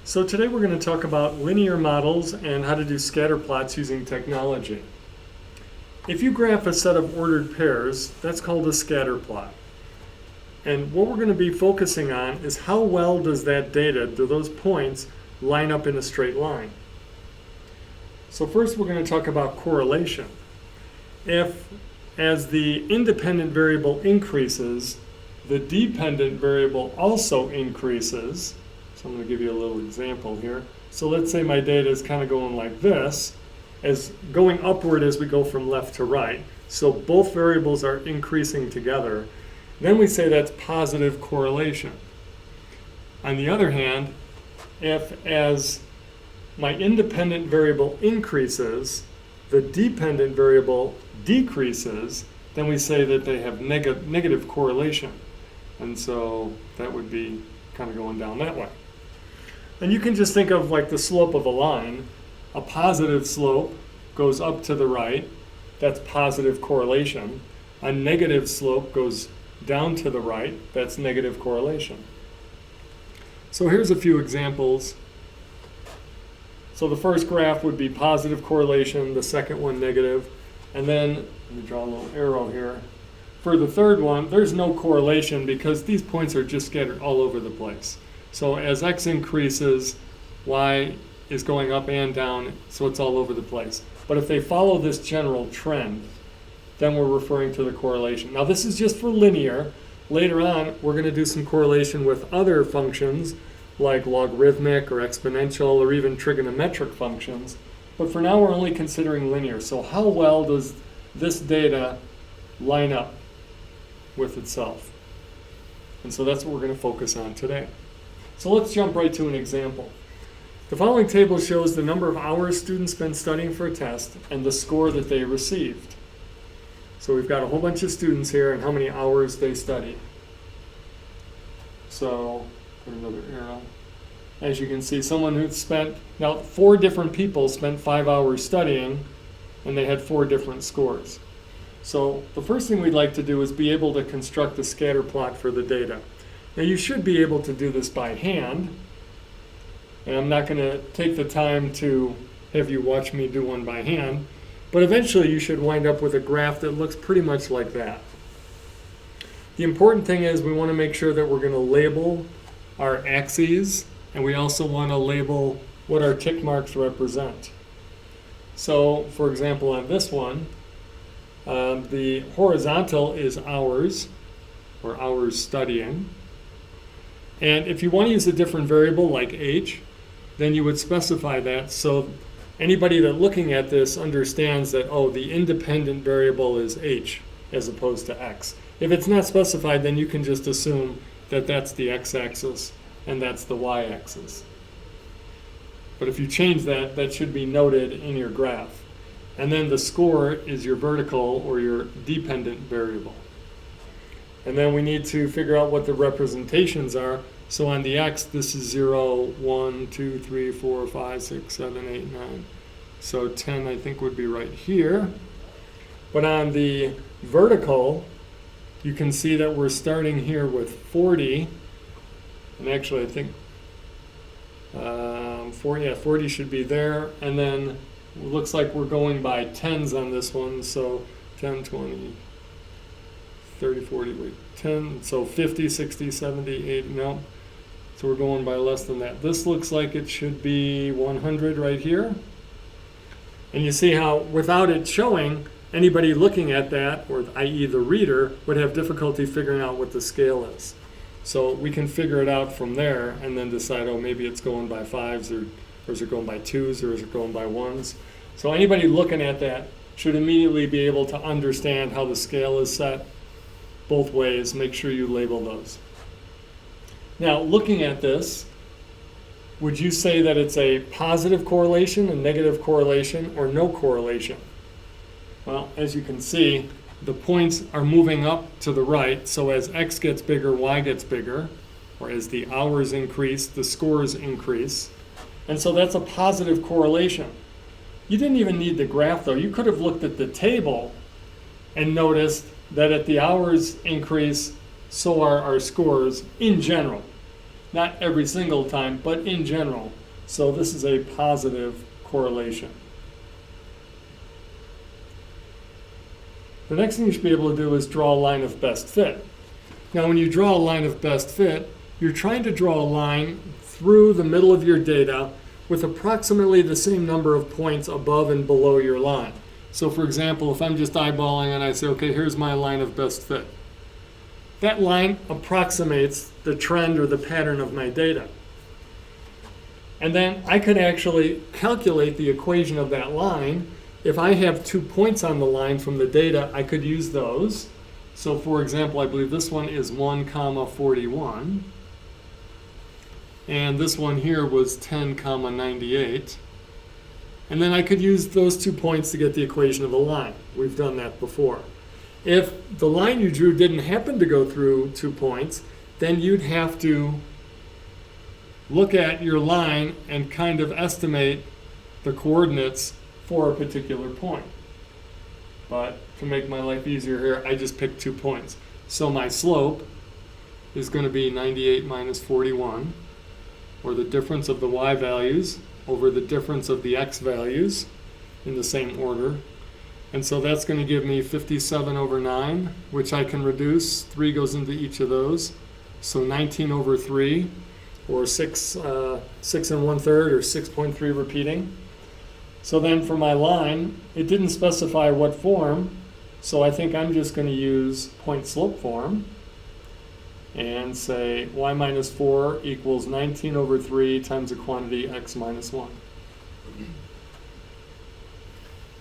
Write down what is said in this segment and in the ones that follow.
So today we're going to talk about linear models and how to do scatter plots using technology. If you graph a set of ordered pairs, that's called a scatter plot. And what we're going to be focusing on is how well does that data, do those points, line up in a straight line. So first we're going to talk about correlation. If, as the independent variable increases, the dependent variable also increases, so I'm going to give you a little example here. So let's say my data is kind of going like this, as going upward as we go from left to right. So both variables are increasing together. Then we say that's positive correlation. On the other hand, if as my independent variable increases, the dependent variable decreases, then we say that they have negative correlation. And so that would be kind of going down that way. And you can just think of like the slope of a line. A positive slope goes up to the right. That's positive correlation. A negative slope goes down to the right. That's negative correlation. So here's a few examples. So the first graph would be positive correlation, the second one negative. And then, let me draw a little arrow here. For the third one, there's no correlation because these points are just scattered all over the place. So as x increases, y is going up and down, so it's all over the place. But if they follow this general trend, then we're referring to the correlation. Now this is just for linear. Later on, we're going to do some correlation with other functions like logarithmic or exponential or even trigonometric functions. But for now, we're only considering linear. So how well does this data line up with itself? And so that's what we're going to focus on today. So let's jump right to an example. The following table shows the number of hours students spend studying for a test and the score that they received. So we've got a whole bunch of students here and how many hours they studied. So, put another arrow. As you can see, someone who spent, now 4 different people spent 5 hours studying and they had 4 different scores. So the first thing we'd like to do is be able to construct a scatter plot for the data. Now you should be able to do this by hand, and I'm not going to take the time to have you watch me do one by hand, but eventually you should wind up with a graph that looks pretty much like that. The important thing is we want to make sure that we're going to label our axes, and we also want to label what our tick marks represent. So for example on this one, the horizontal is hours, or hours studying. And if you want to use a different variable like h, then you would specify that so anybody that looking at this understands that, oh, the independent variable is h as opposed to x. If it's not specified, then you can just assume that that's the x-axis and that's the y-axis. But if you change that, that should be noted in your graph. And then the score is your vertical or your dependent variable. And then we need to figure out what the representations are. So on the x, this is 0, 1, 2, 3, 4, 5, 6, 7, 8, 9. So 10, I think, would be right here. But on the vertical, you can see that we're starting here with 40. And actually, I think 40 should be there. And then it looks like we're going by tens on this one. So 10, 20, 30, 40, wait, 10, so 50, 60, 70, 80, no. So we're going by less than that. This looks like it should be 100 right here. And you see how without it showing, anybody looking at that, or i.e. the reader, would have difficulty figuring out what the scale is. So we can figure it out from there and then decide, oh, maybe it's going by 5s or is it going by 2s or is it going by 1s. So anybody looking at that should immediately be able to understand how the scale is set both ways. Make sure you label those. Now, looking at this, would you say that it's a positive correlation, a negative correlation, or no correlation? Well, as you can see, the points are moving up to the right, so as x gets bigger, y gets bigger, or as the hours increase, the scores increase. And so that's a positive correlation. You didn't even need the graph, though. You could have looked at the table and noticed that at the hours increase, so are our scores in general. Not every single time, but in general. So this is a positive correlation. The next thing you should be able to do is draw a line of best fit. Now when you draw a line of best fit, you're trying to draw a line through the middle of your data with approximately the same number of points above and below your line. So for example, if I'm just eyeballing and I say, okay, here's my line of best fit. That line approximates the trend or the pattern of my data. And then I could actually calculate the equation of that line. If I have 2 points on the line from the data, I could use those. So for example, I believe this one is 1, 41. And this one here was 10, 98. And then I could use those 2 points to get the equation of a line. We've done that before. If the line you drew didn't happen to go through 2 points, then you'd have to look at your line and kind of estimate the coordinates for a particular point. But to make my life easier here, I just picked 2 points. So my slope is going to be 98 minus 41, or the difference of the y values over the difference of the x values in the same order. And so that's going to give me 57 over 9, which I can reduce. 3 goes into each of those. So 19 over 3, or 6 and 1/3, or 6.3 repeating. So then for my line, it didn't specify what form, so I think I'm just going to use point slope form and say y minus 4 equals 19 over 3 times the quantity x minus 1.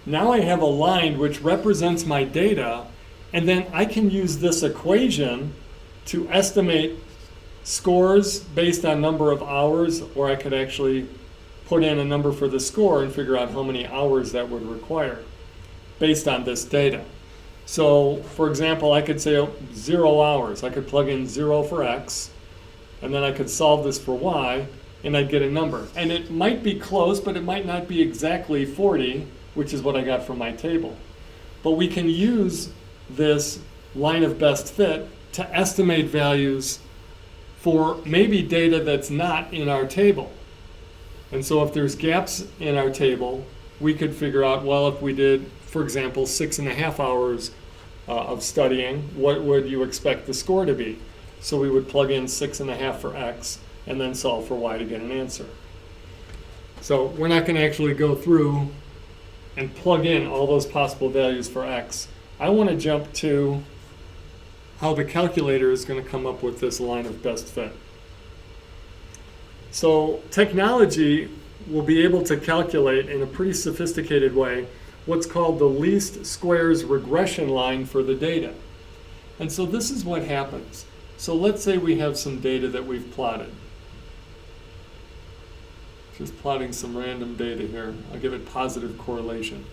Now I have a line which represents my data, and then I can use this equation to estimate scores based on number of hours, or I could actually put in a number for the score and figure out how many hours that would require based on this data. So for example, I could say 0 hours. I could plug in 0 for x, and then I could solve this for y, and I'd get a number. And it might be close, but it might not be exactly 40, which is what I got from my table. But we can use this line of best fit to estimate values for maybe data that's not in our table. And so if there's gaps in our table, we could figure out, well, if we did, for example, 6.5 hours of studying, what would you expect the score to be? So we would plug in 6.5 for x and then solve for y to get an answer. So we're not going to actually go through and plug in all those possible values for x. I want to jump to how the calculator is going to come up with this line of best fit. So technology will be able to calculate in a pretty sophisticated way what's called the least squares regression line for the data. And so this is what happens. So let's say we have some data that we've plotted. Just plotting some random data here. I'll give it positive correlation.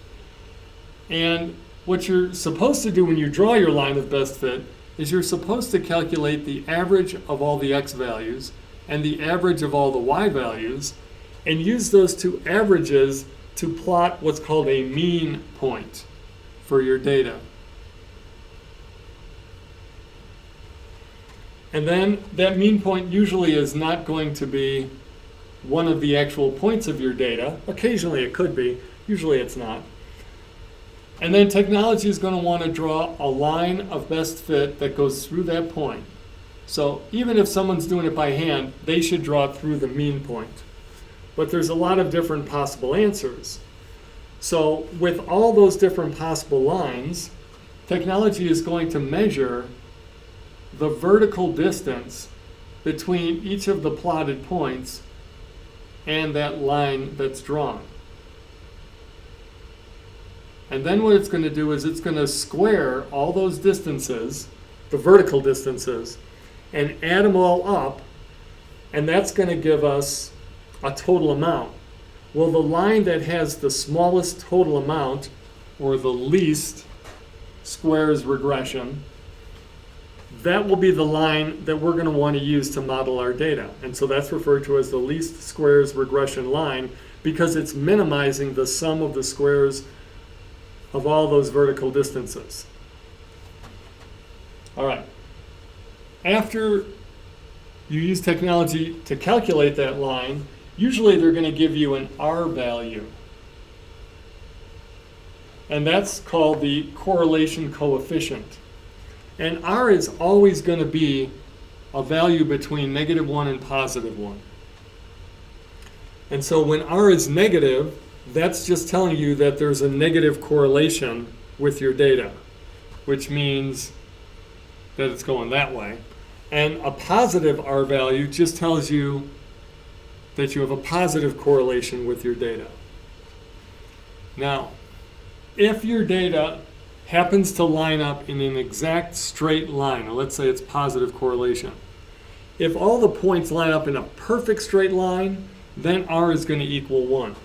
And what you're supposed to do when you draw your line of best fit is you're supposed to calculate the average of all the x values and the average of all the y values, and use those two averages to plot what's called a mean point for your data. And then that mean point usually is not going to be one of the actual points of your data. Occasionally it could be, usually it's not. And then technology is going to want to draw a line of best fit that goes through that point. So even if someone's doing it by hand, they should draw it through the mean point. But there's a lot of different possible answers. So with all those different possible lines, technology is going to measure the vertical distance between each of the plotted points and that line that's drawn. And then what it's going to do is it's going to square all those distances, the vertical distances, and add them all up, and that's going to give us a total amount. Well, the line that has the smallest total amount, or the least squares regression, that will be the line that we're going to want to use to model our data. And so that's referred to as the least squares regression line, because it's minimizing the sum of the squares of all those vertical distances. All right. After you use technology to calculate that line, usually they're going to give you an R value. And that's called the correlation coefficient. And R is always going to be a value between -1 and +1. And so when R is negative, that's just telling you that there's a negative correlation with your data, which means that it's going that way. And a positive R value just tells you that you have a positive correlation with your data. Now, if your data happens to line up in an exact straight line, or let's say it's positive correlation, if all the points line up in a perfect straight line, then R is going to equal 1.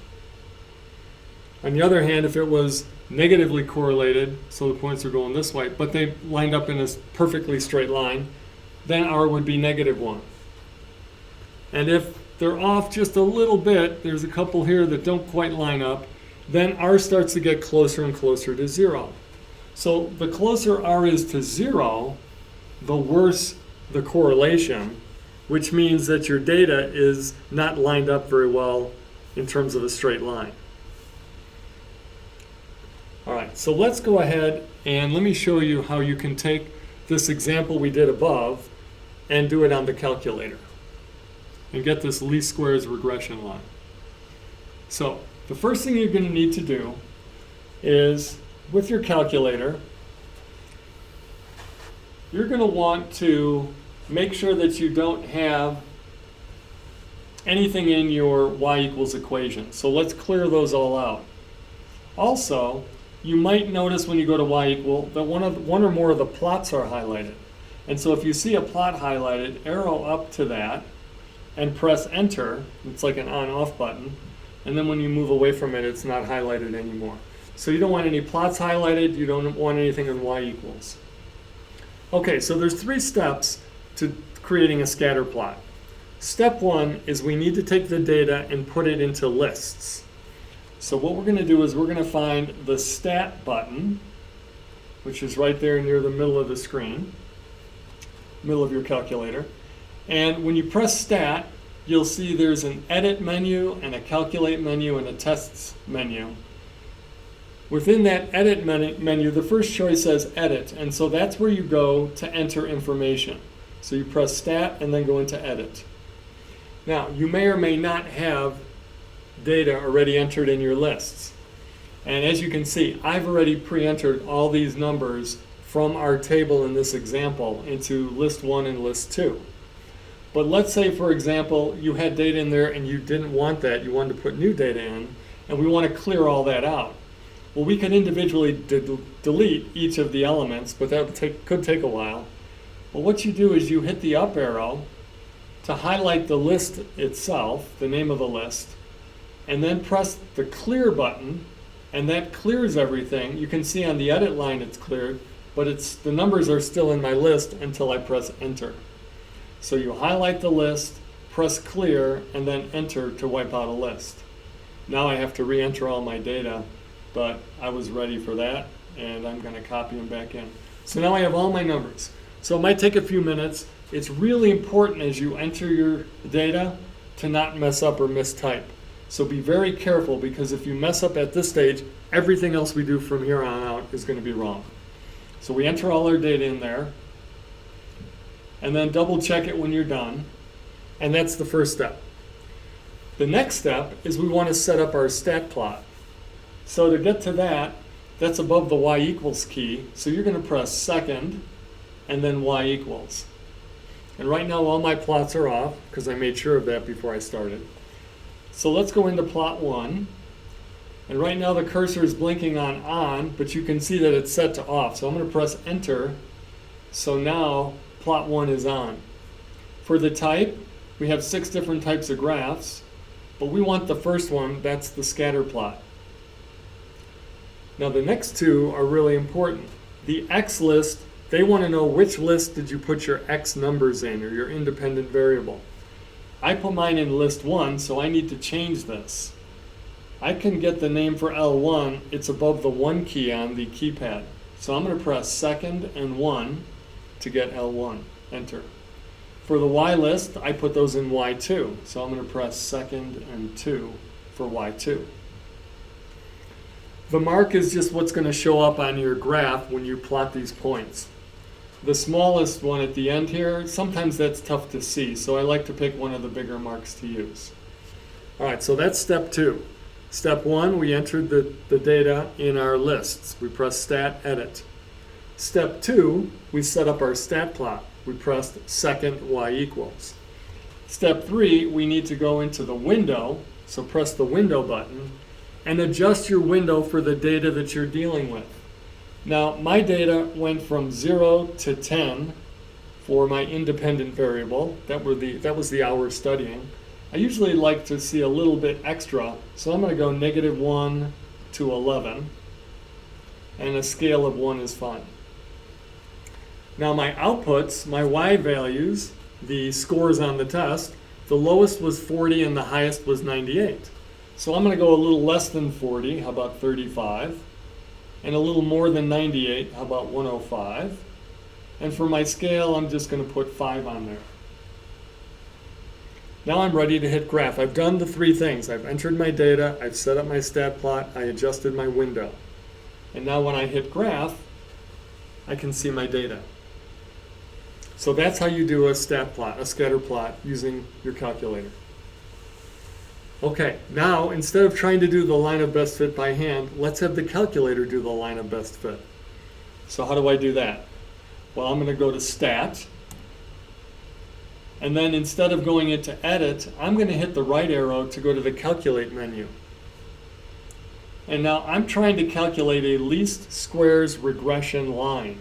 On the other hand, if it was negatively correlated, so the points are going this way, but they lined up in a perfectly straight line, then R would be -1. And if they're off just a little bit, there's a couple here that don't quite line up, then R starts to get closer and closer to 0. So the closer R is to 0, the worse the correlation, which means that your data is not lined up very well in terms of a straight line. All right, so let's go ahead and let me show you how you can take this example we did above and do it on the calculator and get this least squares regression line. So the first thing you're going to need to do is, with your calculator, you're going to want to make sure that you don't have anything in your y = equation. So let's clear those all out. Also, you might notice when you go to y = that one or more of the plots are highlighted. And so if you see a plot highlighted, arrow up to that and press enter. It's like an on-off button. And then when you move away from it, it's not highlighted anymore. So you don't want any plots highlighted. You don't want anything in y =. Okay, so there's 3 steps to creating a scatter plot. Step 1 is we need to take the data and put it into lists. So what we're going to do is we're going to find the stat button, which is right there near the middle of the screen, middle of your calculator. And when you press stat, you'll see there's an edit menu and a calculate menu and a tests menu. Within that edit menu, the first choice says edit, and so that's where you go to enter information. So you press stat and then go into edit. Now, you may or may not have data already entered in your lists. And as you can see, I've already pre-entered all these numbers from our table in this example into list 1 and list 2. But let's say, for example, you had data in there and you didn't want that. You wanted to put new data in, and we want to clear all that out. Well, we can individually delete each of the elements, but that could take a while. Well, what you do is you hit the up arrow to highlight the list itself, the name of the list, and then press the clear button, and that clears everything. You can see on the edit line it's cleared, but the numbers are still in my list until I press enter. So you highlight the list, press clear, and then enter to wipe out a list. Now I have to re-enter all my data, but I was ready for that, and I'm going to copy them back in. So now I have all my numbers. So it might take a few minutes. It's really important as you enter your data to not mess up or mistype. So be very careful, because if you mess up at this stage, everything else we do from here on out is going to be wrong. So we enter all our data in there, and then double check it when you're done. And that's the first step. The next step is we want to set up our stat plot. So to get to that, that's above the y = key. So you're going to press second and then y =. And right now all my plots are off because I made sure of that before I started. So let's go into plot 1. And right now the cursor is blinking on, but you can see that it's set to off. So I'm going to press enter. So now plot 1 is on. For the type, we have 6 different types of graphs, but we want the first one, that's the scatter plot. Now the next 2 are really important. The X list, they want to know which list did you put your X numbers in, or your independent variable. I put mine in list 1, so I need to change this. I can get the name for L1, it's above the 1 key on the keypad. So I'm going to press second and 1 to get L1, enter. For the Y list, I put those in Y2. So I'm going to press second and 2 for Y2. The mark is just what's going to show up on your graph when you plot these points. The smallest one at the end here, sometimes that's tough to see, so I like to pick one of the bigger marks to use. All right, so that's step 2. Step 1, we entered the data in our lists. We pressed Stat Edit. Step 2, we set up our stat plot. We pressed second Y equals. Step 3, we need to go into the window, so press the window button, and adjust your window for the data that you're dealing with. Now, my data went from 0 to 10 for my independent variable. That was the hours studying. I usually like to see a little bit extra, so I'm going to go -1 to 11, and a scale of 1 is fine. Now my outputs, my Y values, the scores on the test, the lowest was 40 and the highest was 98. So I'm going to go a little less than 40, how about 35? And a little more than 98, how about 105? And for my scale, I'm just going to put 5 on there. Now I'm ready to hit graph. I've done the 3 things. I've entered my data, I've set up my stat plot, I adjusted my window. And now when I hit graph, I can see my data. So that's how you do a stat plot, a scatter plot, using your calculator. Okay, now instead of trying to do the line of best fit by hand, let's have the calculator do the line of best fit. So how do I do that? Well, I'm going to go to Stat, and then instead of going into Edit, I'm going to hit the right arrow to go to the Calculate menu. And now I'm trying to calculate a least squares regression line,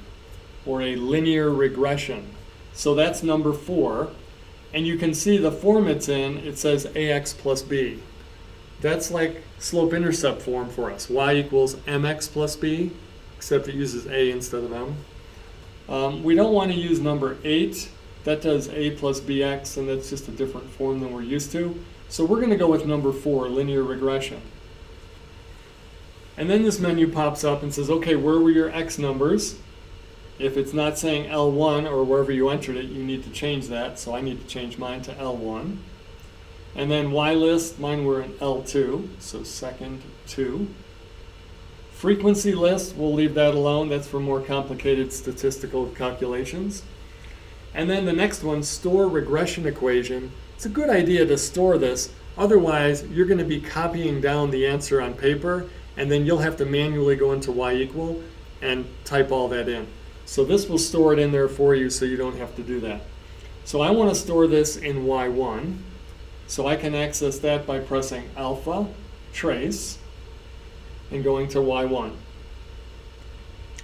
or a linear regression. So that's number 4. And you can see the form it's in, it says AX plus B. That's like slope-intercept form for us. Y equals MX plus B, except it uses A instead of M. We don't want to use number 8. That does A plus BX, and that's just a different form than we're used to. So we're going to go with number 4, linear regression. And then this menu pops up and says, okay, where were your X numbers? If it's not saying L1 or wherever you entered it, you need to change that. So I need to change mine to L1. And then Y list, mine were in L2, so second 2. Frequency list, we'll leave that alone. That's for more complicated statistical calculations. And then the next one, store regression equation. It's a good idea to store this. Otherwise, you're going to be copying down the answer on paper, and then you'll have to manually go into Y equal and type all that in. So this will store it in there for you so you don't have to do that. So I want to store this in Y1. So I can access that by pressing alpha, trace, and going to Y1.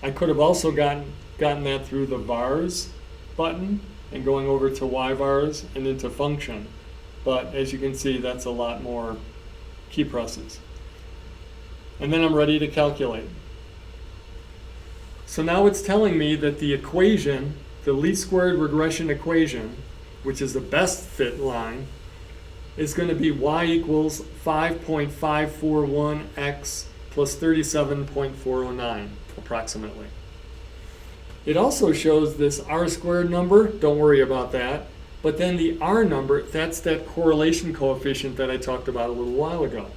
I could have also gotten that through the vars button and going over to YVars and into function. But as you can see, that's a lot more key presses. And then I'm ready to calculate. So now it's telling me that the equation, the least squared regression equation, which is the best fit line, is going to be Y equals 5.541x plus 37.409, approximately. It also shows this R squared number, don't worry about that, but then the R number, that's that correlation coefficient that I talked about a little while ago.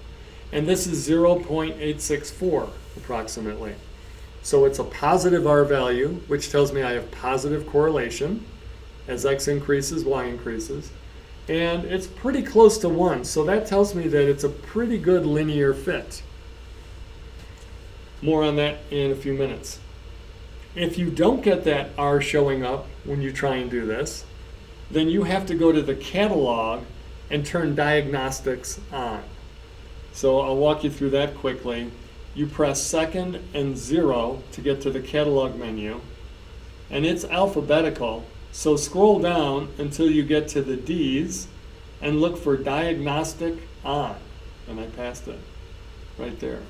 And this is 0.864, approximately. So it's a positive R value, which tells me I have positive correlation. As X increases, Y increases. And it's pretty close to 1, so that tells me that it's a pretty good linear fit. More on that in a few minutes. If you don't get that R showing up when you try and do this, then you have to go to the catalog and turn diagnostics on. So I'll walk you through that quickly. You press second and 0 to get to the catalog menu, and it's alphabetical. So scroll down until you get to the D's and look for diagnostic on, and I passed it right there.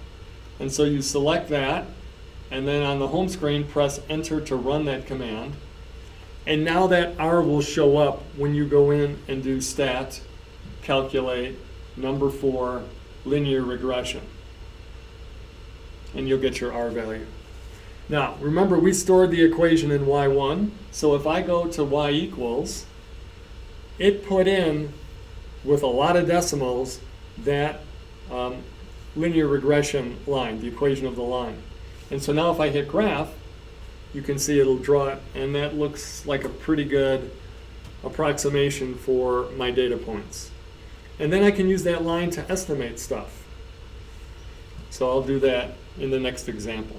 And so you select that, and then on the home screen press enter to run that command, and now that R will show up when you go in and do stat, calculate, number 4, linear regression. And you'll get your R value. Now, remember we stored the equation in Y1, so if I go to Y equals, it put in, with a lot of decimals, that linear regression line, the equation of the line. And so now if I hit graph, you can see it'll draw it, and that looks like a pretty good approximation for my data points. And then I can use that line to estimate stuff. So I'll do that in the next example.